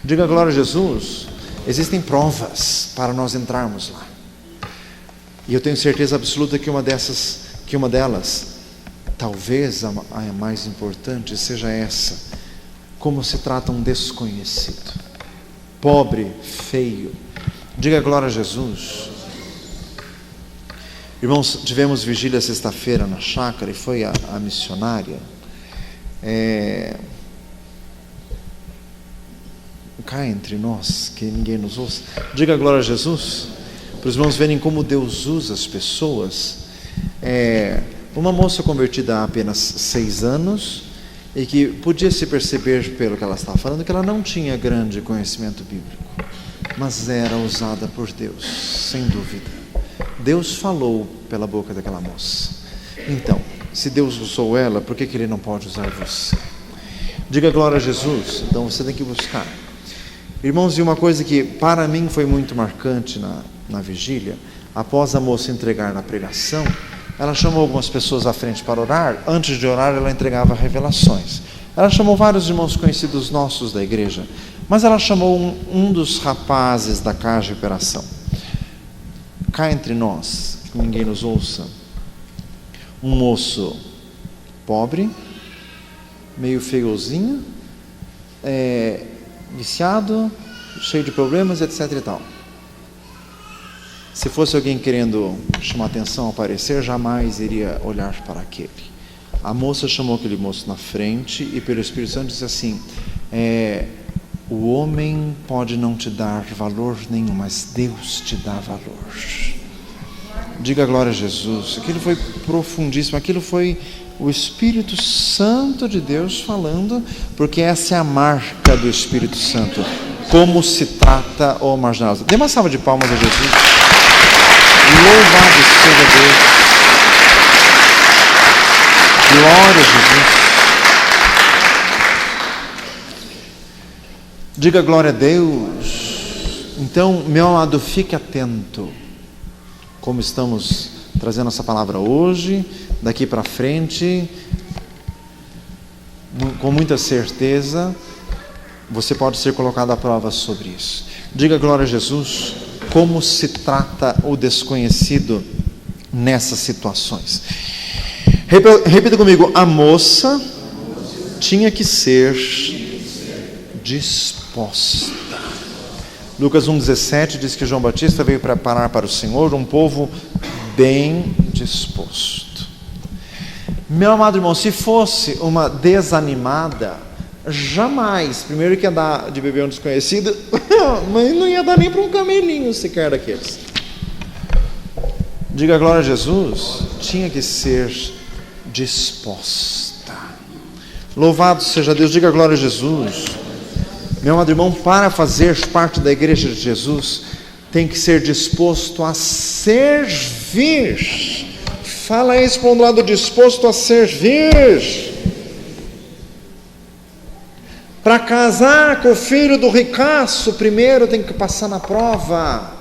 Diga glória a Jesus. Existem provas para nós entrarmos lá. E eu tenho certeza absoluta que uma delas, talvez a mais importante, seja essa. Como se trata um desconhecido, pobre, feio. Diga glória a Jesus. Irmãos, tivemos vigília sexta-feira na chácara e foi a missionária. Cá entre nós, que ninguém nos ouça. Diga glória a Jesus. Para os irmãos verem como Deus usa as pessoas. Uma moça convertida há apenas 6 anos e que podia se perceber pelo que ela estava falando que ela não tinha grande conhecimento bíblico, mas era usada por Deus, sem dúvida. Deus falou pela boca daquela moça. Então, se Deus usou ela, por que Ele não pode usar você? Diga glória a Jesus. Então você tem que buscar. Irmãos, e uma coisa que para mim foi muito marcante na vigília, após a moça entregar na pregação, ela chamou algumas pessoas à frente para orar. Antes de orar, ela entregava revelações. Ela chamou vários irmãos conhecidos nossos da igreja, mas ela chamou um dos rapazes da casa de operação. Cá entre nós, que ninguém nos ouça, um moço pobre, meio feiozinho, viciado, cheio de problemas, etc e tal. Se fosse alguém querendo chamar atenção, aparecer, jamais iria olhar para aquele. A moça chamou aquele moço na frente e pelo Espírito Santo disse assim, o homem pode não te dar valor nenhum, mas Deus te dá valor. Diga glória a Jesus. Aquilo foi profundíssimo, aquilo foi o Espírito Santo de Deus falando, porque essa é a marca do Espírito Santo, como se trata o marginal. Dê uma salva de palmas a Jesus. Louvado seja Deus. Glória a Jesus. Diga glória a Deus. Então, meu amado, fique atento. Como estamos trazendo essa palavra hoje, daqui para frente, com muita certeza, você pode ser colocado à prova sobre isso. Diga glória a Jesus. Como se trata o desconhecido nessas situações? Repita comigo. A moça tinha que ser disposta. Lucas 1,17 diz que João Batista veio preparar para o Senhor um povo bem disposto. Meu amado irmão, se fosse uma desanimada, jamais, primeiro que ia dar de beber um desconhecido, mas não ia dar nem para um camelinho sequer daqueles. Diga glória a Jesus. Tinha que ser disposta. Louvado seja Deus. Diga glória a Jesus. Meu amado irmão, para fazer parte da igreja de Jesus, tem que ser disposto a servir. Fala isso para um lado, disposto a servir. Para casar com o filho do ricaço, primeiro tem que passar na prova.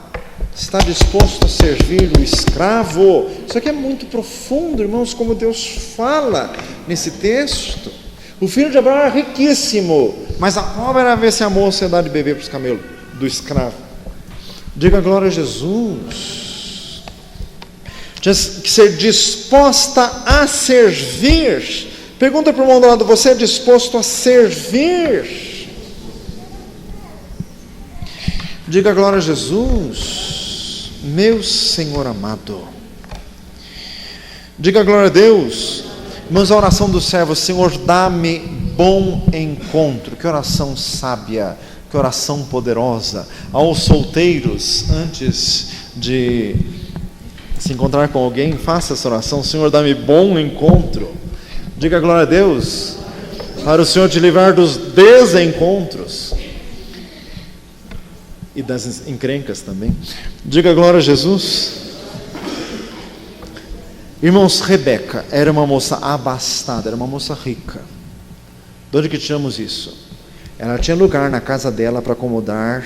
Está disposto a servir o escravo. Isso aqui é muito profundo, irmãos, como Deus fala nesse texto. O filho de Abraão era riquíssimo, mas a prova era ver se a moça ia dar de beber para os camelos do escravo. Diga glória a Jesus. Tinha que ser disposta a servir. Pergunta para o irmão do lado: você é disposto a servir? Diga glória a Jesus. Meu Senhor amado. Diga glória a Deus. Irmãos, a oração do servo: Senhor, dá-me bom encontro. Que oração sábia, que oração poderosa. Aos solteiros, antes de se encontrar com alguém, faça essa oração: Senhor, dá-me bom encontro. Diga glória a Deus. Para o Senhor te livrar dos desencontros e das encrencas também. Diga glória a Jesus. Irmãos, Rebeca era uma moça abastada, era uma moça rica. De onde que tiramos isso? Ela tinha lugar na casa dela para acomodar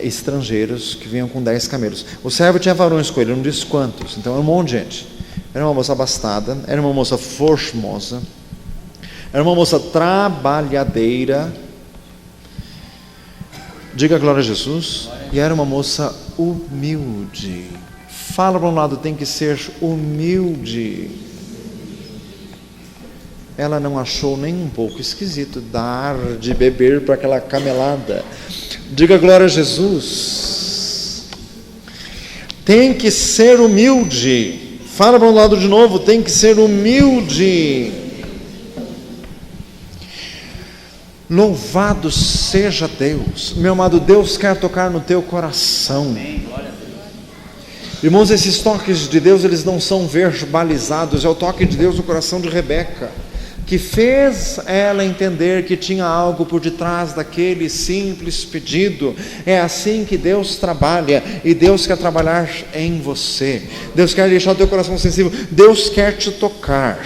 estrangeiros que vinham com 10 camelos. O servo tinha varões com ele, não disse quantos, então era um monte de gente. Era uma moça abastada, era uma moça formosa, era uma moça trabalhadeira. Diga glória a Jesus. E era uma moça humilde. Fala para um lado, tem que ser humilde. Ela não achou nem um pouco esquisito dar de beber para aquela camelada. Diga glória a Jesus. Tem que ser humilde. Fala para um lado de novo, tem que ser humilde. Louvado seja Deus. Meu amado, Deus quer tocar no teu coração. Irmãos, esses toques de Deus, eles não são verbalizados. É o toque de Deus no coração de Rebeca, que fez ela entender que tinha algo por detrás daquele simples pedido. É assim que Deus trabalha, e Deus quer trabalhar em você. Deus quer deixar o teu coração sensível. Deus quer te tocar.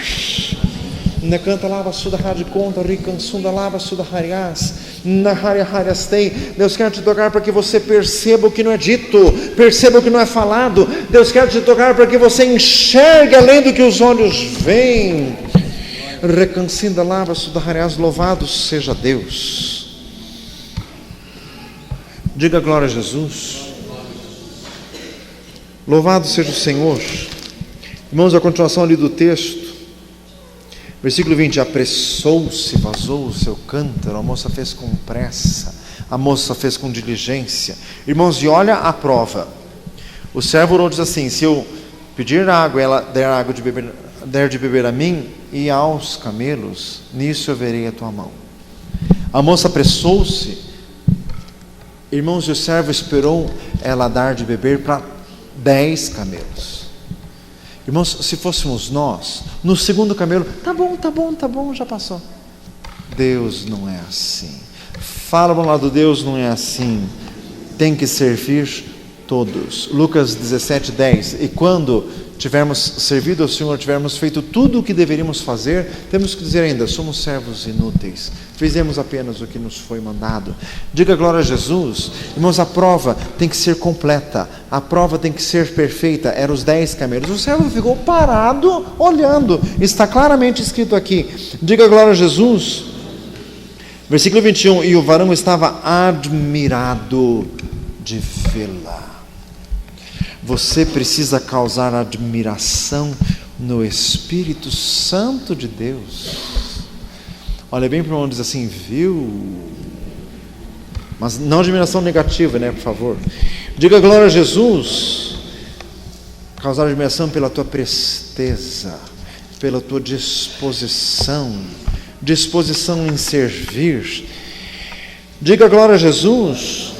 Na canta lava suda rádio conta, ricansunda lava suda harias, na haria hariastei. Deus quer te tocar para que você perceba o que não é dito, perceba o que não é falado. Deus quer te tocar para que você enxergue além do que os olhos veem. Recancinda lava suda harias, louvado seja Deus. Diga glória a Jesus. Louvado seja o Senhor. Irmãos, a continuação ali do texto. Versículo 20, apressou-se, vazou o seu cântaro, a moça fez com pressa, a moça fez com diligência. Irmãos, e olha a prova. O servo orou, diz assim: se eu pedir água, ela der água de beber, der de beber a mim e aos camelos, nisso eu verei a tua mão. A moça apressou-se, irmãos, e o servo esperou ela dar de beber para 10 camelos. Irmãos, se fôssemos nós, no segundo camelo, tá bom, já passou. Deus não é assim. Fala para o lado, Deus não é assim. Tem que servir todos. Lucas 17:10. E quando tivermos servido ao Senhor, tivermos feito tudo o que deveríamos fazer, temos que dizer ainda: somos servos inúteis, fizemos apenas o que nos foi mandado. Diga glória a Jesus. Irmãos, a prova tem que ser completa, a prova tem que ser perfeita. Eram os 10 camelos. O servo ficou parado, olhando. Está claramente escrito aqui. Diga glória a Jesus. Versículo 21. E o varão estava admirado de vê-la. Você precisa causar admiração no Espírito Santo de Deus. Olha bem para o irmão e diz assim: viu? Mas não admiração negativa, né, por favor. Diga glória a Jesus. Causar admiração pela tua presteza, pela tua disposição em servir. Diga glória a Jesus.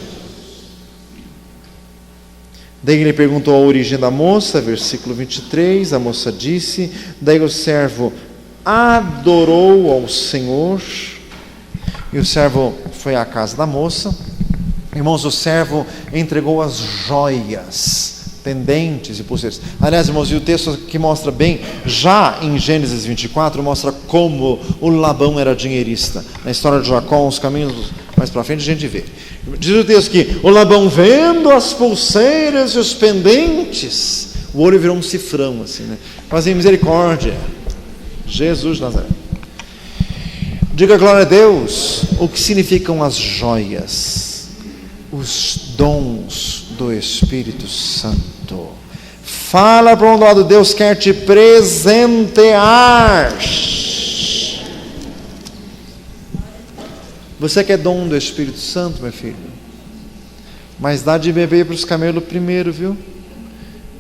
Daí ele perguntou a origem da moça, versículo 23, a moça disse, daí o servo adorou ao Senhor, e o servo foi à casa da moça. Irmãos, o servo entregou as joias, pendentes e pulseiras. Aliás, irmãos, e o texto que mostra bem, já em Gênesis 24, mostra como o Labão era dinheirista. Na história de Jacó, uns caminhos mais para frente, a gente vê. Diz o texto que o Labão, vendo as pulseiras e os pendentes, o olho virou um cifrão, assim, né? Fazia misericórdia. Jesus de Nazaré. Diga glória a Deus. O que significam as joias? Os dons do Espírito Santo. Fala para um lado, Deus quer te presentear. Você quer dom do Espírito Santo, meu filho? Mas dá de beber para os camelos primeiro, viu?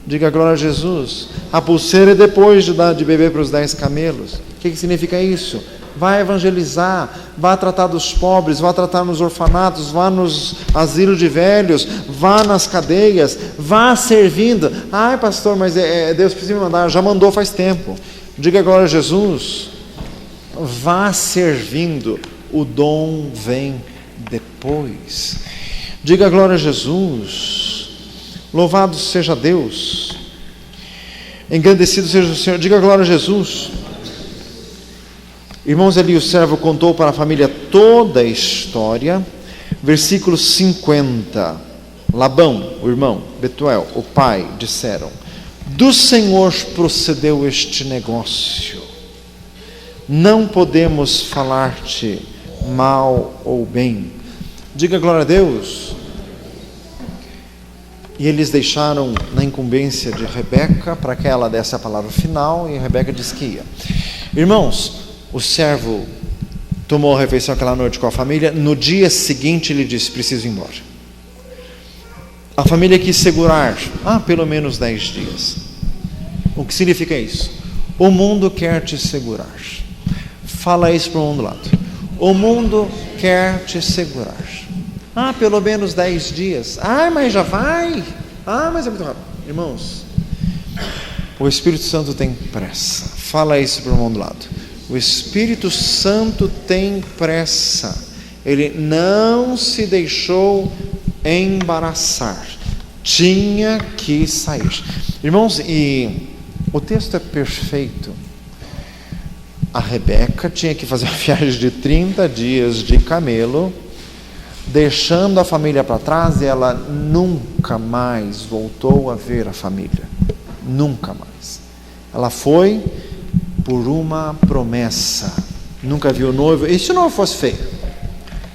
Diga glória a Jesus. A pulseira é depois de dar de beber para os 10 camelos. O que significa isso? Vai evangelizar, vá tratar dos pobres, vá tratar nos orfanatos, vá nos asilos de velhos, vá nas cadeias, vá servindo. Ai, pastor, mas Deus precisa me mandar. Já mandou faz tempo. Diga glória a Jesus. Vá servindo. O dom vem depois. Diga glória a Jesus. Louvado seja Deus. Engrandecido seja o Senhor. Diga glória a Jesus. Irmãos, ali o servo contou para a família toda a história. Versículo 50. Labão, o irmão, Betuel, o pai, disseram: do Senhor procedeu este negócio. Não podemos falar-te mal ou bem. Diga glória a Deus. E eles deixaram na incumbência de Rebeca para que ela desse a palavra final, e Rebeca disse que ia. Irmãos, o servo tomou a refeição aquela noite com a família. No dia seguinte ele disse: preciso ir embora. A família quis segurar pelo menos 10 dias. O que significa isso? O mundo quer te segurar. Fala isso para o mundo do lado. O mundo quer te segurar. Pelo menos 10 dias. Mas já vai. Mas é muito rápido. Irmãos, o Espírito Santo tem pressa. Fala isso para o mundo do lado. O Espírito Santo tem pressa. Ele não se deixou embaraçar. Tinha que sair. Irmãos, e o texto é perfeito. A Rebeca tinha que fazer uma viagem de 30 dias de camelo, deixando a família para trás, e ela nunca mais voltou a ver a família. Nunca mais. Ela foi por uma promessa. Nunca viu o noivo. E se o noivo fosse feio?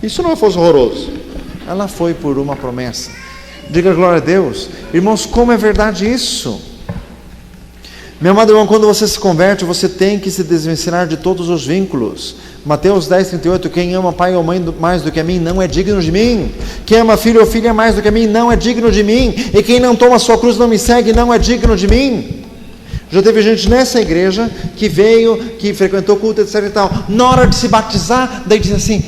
E se o noivo fosse horroroso? Ela foi por uma promessa. Diga glória a Deus. Irmãos, como é verdade isso? Meu amado irmão, quando você se converte, você tem que se desvencilhar de todos os vínculos. Mateus 10:38, quem ama pai ou mãe mais do que a mim, não é digno de mim. Quem ama filho ou filha mais do que a mim, não é digno de mim. E quem não toma a sua cruz, não me segue, não é digno de mim. Já teve gente nessa igreja que veio, que frequentou culto, etc e tal. Na hora de se batizar, daí diz assim: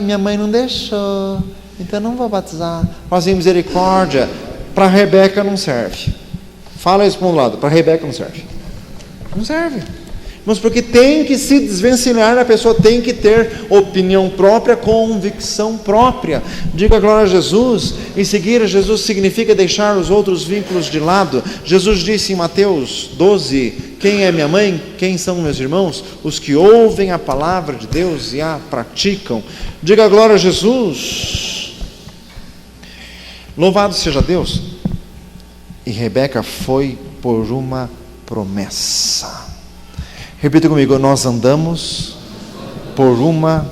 minha mãe não deixou, então não vou batizar. Fazer misericórdia. Para Rebeca não serve. Fala isso para um lado, para Rebeca não serve. Não serve. Mas porque tem que se desvencilhar, a pessoa tem que ter opinião própria, convicção própria. Diga glória a Jesus. E seguir a Jesus significa deixar os outros vínculos de lado. Jesus disse em Mateus 12, quem é minha mãe? Quem são meus irmãos? Os que ouvem a palavra de Deus e a praticam. Diga glória a Jesus. Louvado seja Deus. E Rebeca foi por uma promessa. Repita comigo, nós andamos por uma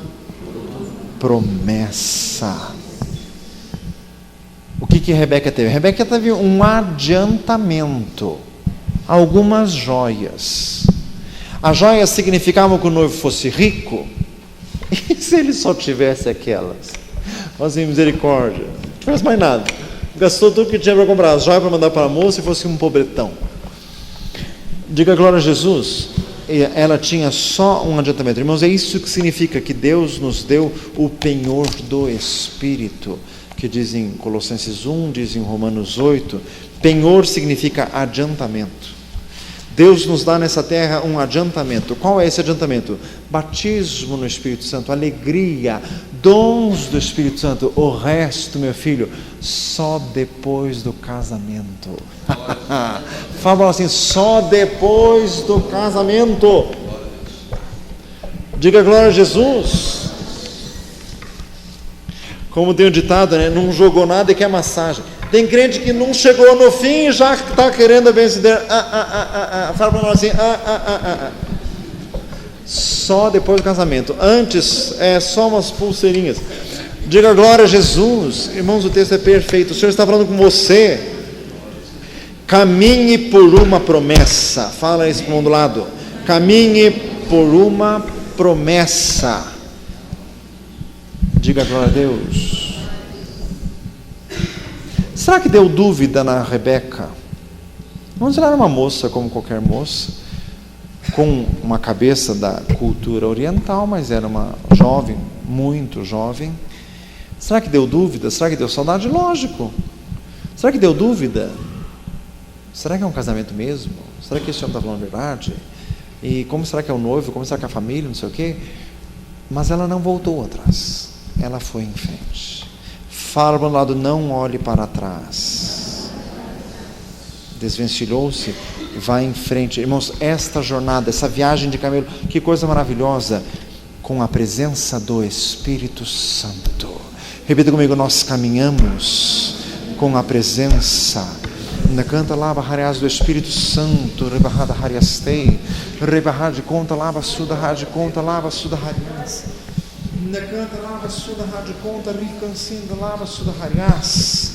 promessa. O que Rebeca teve? Rebeca teve um adiantamento, algumas joias. As joias significavam que o noivo fosse rico. E se ele só tivesse aquelas? Assim, misericórdia, não faz mais nada. Gastou tudo que tinha para comprar as joias para mandar para a moça e fosse um pobretão. Diga glória a Jesus. Ela tinha só um adiantamento. Irmãos, é isso que significa que Deus nos deu o penhor do Espírito, que diz em Colossenses 1, diz em Romanos 8, penhor significa adiantamento. Deus nos dá nessa terra um adiantamento. Qual é esse adiantamento? Batismo no Espírito Santo, alegria, dons do Espírito Santo. O resto, meu filho, só depois do casamento. Fala assim, só depois do casamento. Diga glória a Jesus. Como tem o ditado, né? Não jogou nada e quer massagem. Tem crente que não chegou no fim e já está querendo a benção. Fala para nós assim, só depois do casamento. Antes é só umas pulseirinhas. Diga glória a Jesus. Irmãos, o texto é perfeito. O Senhor está falando com você. Caminhe por uma promessa. Fala isso para o do lado. Caminhe por uma promessa. Diga glória a Deus. Será que deu dúvida na Rebeca? Vamos ela era uma moça como qualquer moça, com uma cabeça da cultura oriental, mas era uma jovem, muito jovem. Será que deu dúvida? Será que deu saudade? Lógico. Será que deu dúvida? Será que é um casamento mesmo? Será que esse homem está falando a verdade? E como será que é o noivo? Como será que é a família? Não sei o quê. Mas ela não voltou atrás. Ela foi em frente. Fala para o lado, não olhe para trás. Desvencilhou-se e vai em frente. Irmãos, esta jornada, essa viagem de camelo, que coisa maravilhosa, com a presença do Espírito Santo. Repita comigo, nós caminhamos com a presença. Canta lava harias do Espírito Santo, rebarrada hariastei, rebarrada conta lava suda hard conta lava suda harias. Canta lava suda hard conta ricancinda lava suda harias.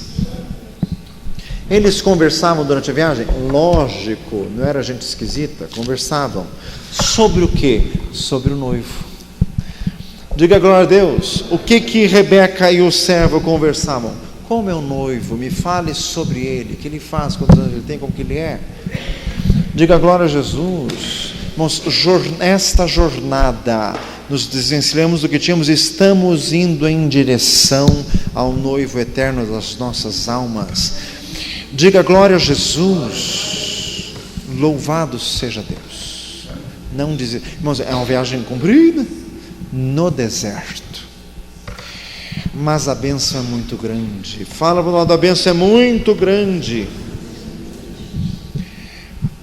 Eles conversavam durante a viagem? Lógico, não era gente esquisita, conversavam. Sobre o quê? Sobre o noivo. Diga glória a Deus. O que Rebeca e o servo conversavam? Como é o noivo? Me fale sobre ele. O que ele faz? Quantos anos ele tem? Como que ele é? Diga glória a Jesus. Irmãos, esta jornada, nos desvencilhamos do que tínhamos, estamos indo em direção ao noivo eterno das nossas almas. Diga glória a Jesus. Louvado seja Deus. Não dizer, irmãos, é uma viagem comprida no deserto, mas a bênção é muito grande. Fala para o lado, a bênção é muito grande.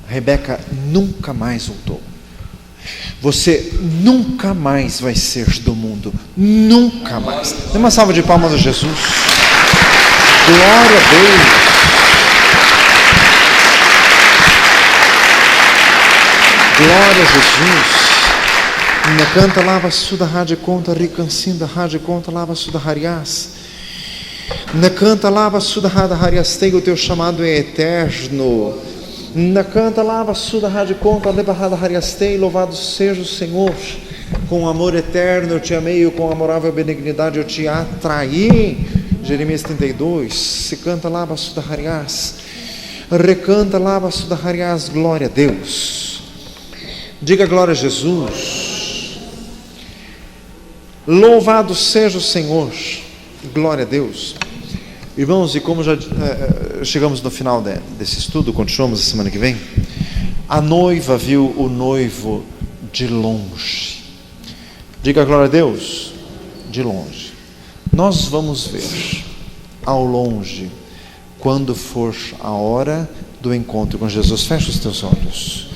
Rebeca nunca mais voltou. Você nunca mais vai ser do mundo. Nunca mais. Dê uma salva de palmas a Jesus. Glória a Deus. Glória a Jesus. Na canta lava suda rádio conta ricancinda rádio conta lava suda harias. Na canta lava suda rádio harias, tem o teu chamado é eterno. Na canta lava suda rádio conta leva rádio harias, tem louvado seja o Senhor. Com amor eterno eu te amei, com amorável benignidade eu te atraí. Jeremias 32. Se canta lava suda harias, recanta lava suda harias. Glória a Deus. Diga glória a Jesus. Louvado seja o Senhor. Glória a Deus. Irmãos, e como já chegamos no final desse estudo, continuamos a semana que vem. A noiva viu o noivo de longe. Diga glória a Deus, de longe. Nós vamos ver ao longe, quando for a hora do encontro com Jesus. Feche os teus olhos.